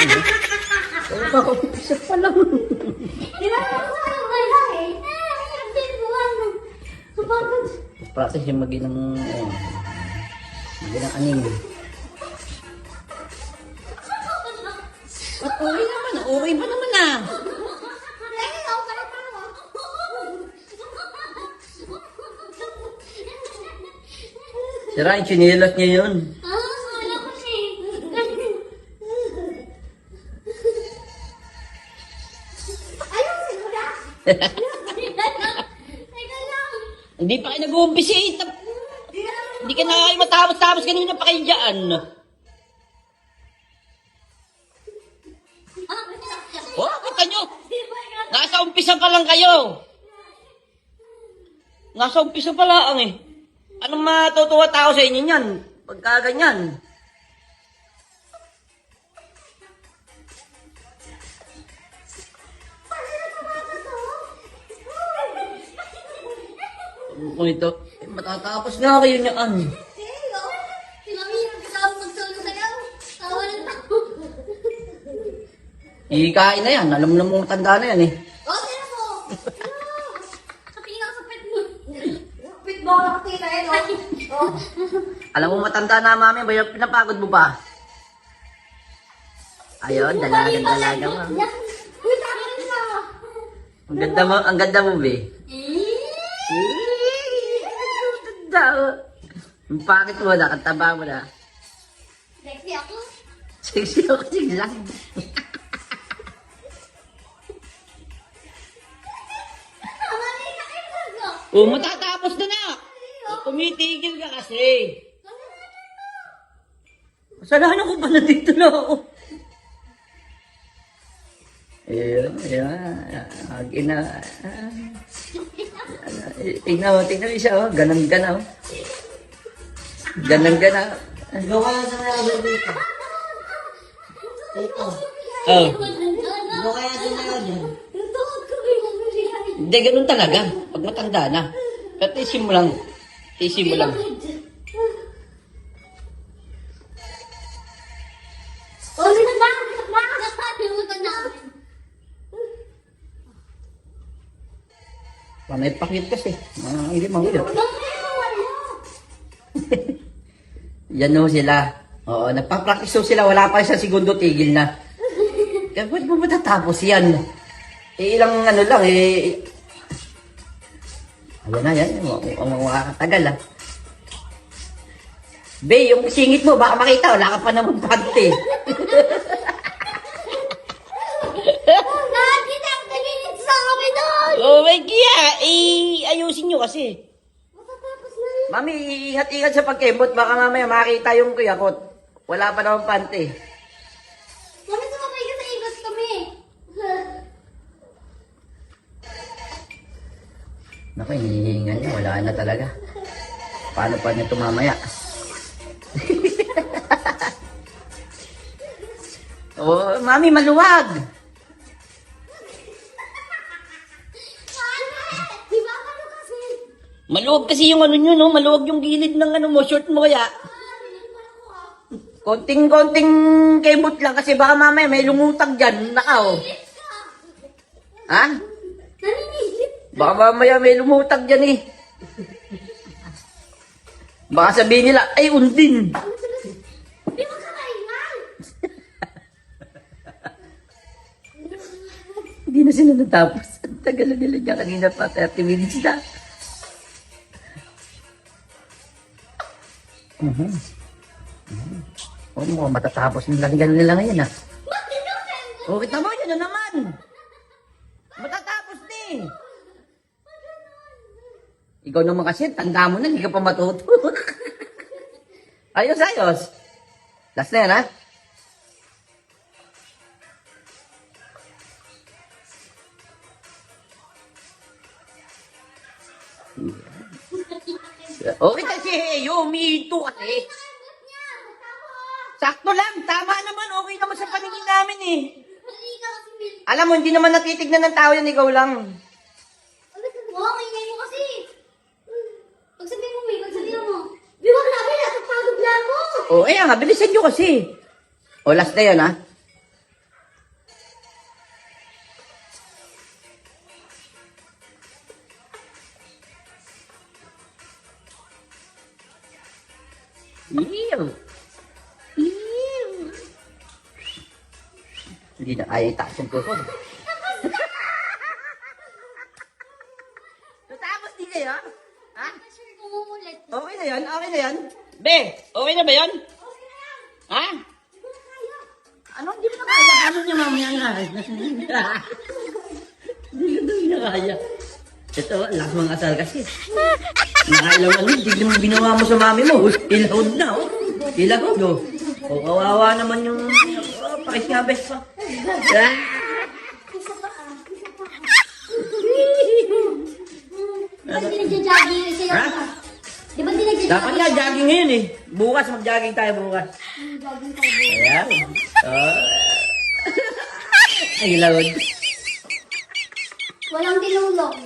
Oo, kakapisap pa lang. Practice yung maginang aning. At okay naman, okay pa naman ah. Sira yung chinilas niya yun. Hindi pa kayo nag-uumpisa eh. Hindi ka na kayo matapos-tapos kanina pa kayo dyan. Oh, kita nyo. Nasa umpisa pa lang kayo. Nasa umpisa pa lang eh. Anong matutuwa tao sa inyo yan? Pagka ganyan. Kung ito, matatapos nga kayo niyaan. Ikain na yan. Alam na mong tanda na yan eh. Oh, tira mo! Kapinga sa pet mo. Pet mo, nakatira yan, oh. Alam mo matanda na mami, ba yung pinapagod mo pa? Ayun, dalaga mo. Uy, tama rin na. Ang ganda mo, be. Ganda mo. Ang pakit mo na, kataba mo na. Sexy ako. Sexy ako, sige lang. Oh, matatapos na na. Tumitigil ka kasi. Kasalanan ko pa na dito na ako. Ayan. Tingnan mo siya, oh. Ganang-gana, oh. Ganang-gana. Gawa na sa mga dito. Ito. Oh. Gawa na sa mga dito. Hindi, ganun talaga. Pag matanda na. Pero tiisin mo lang. Tiisin mo lang. Panay pakit kasi. Hindi mahulog. Yan o sila. Oo, nagpa-practice sila. Wala pa isang segundo, tigil na. Kaya ba't mo matatapos yan? Ilang ano lang eh. Ayan na yan. Ang makakatagal ah. Be, yung singit mo, baka makita. Wala ka pa naman pante. Oh my God! Ayusin nyo kasi. Mami, ingat-ingat sa pagkembot. Baka mamaya makita yung kuyakot. Wala pa naman pante. Mami, sumabay ka sa ikot kami. Naku, hinihingan niya. Wala na talaga. Paano pa niya tumamaya? Oh, mami, maluwag! Maluwag kasi yung ano nyo, no? Maluwag yung gilid ng ano mo, short mo kaya. Konting-konting kemot lang kasi baka mamaya may lumutag dyan. Nakaw. Ha? Baka mamaya may lumutag dyan eh. Baka sabihin nila, ay undin. Di mo kakaingan. Hindi na sila natapos. Ang tagal na nila dyan kanina pa, 30 minutes na. Oh, mukhang matatapos ng laligan nila ngayon ah. Oh, kita mo yun na naman. Matatapos din. Ikaw naman kasi, tanda mo na, hindi ka pa matuto. Ayos. Last na yan ha. Okay kasi, yumito kasi. Sakto lang, tama naman, okay naman sa paningin namin eh. Alam mo, hindi naman natitignan ng tao yan, ikaw lang. Okay, ngayon mo kasi. Pag sabihin mo, may pagsabihin mo. Di ba grabe, natapagod na ako. O, nga, bilisan nyo kasi. O, last na yan ha. Hindi na kaya itaas yung puso. Tatapos din kayo? Ha? Sir, kumumulit. Okay na yan? Okay na yan? Be, okay na ba yan? Ha? Ano hindi mo na kaya? Paano niya mamaya nga? Hindi na kaya. Ito, lakas mga asal kasi. Nakailang ano, hindi mo ginawa mo sa mami mo. Ilahod na, oh. Ilahod, oh. O, kawawa naman yung... Oh, pakis nga, best pa. Ah! Isa pa ah. Di ba di nagja-jogging yung sa'yo? Ha? Di ba di nagja-jogging? Dapat nga jogging ngayon eh. Bukas, mag-jogging tayo bukas. Jogging tayo. Ayan. Oh. Ay, ilahod. Walang tinulong.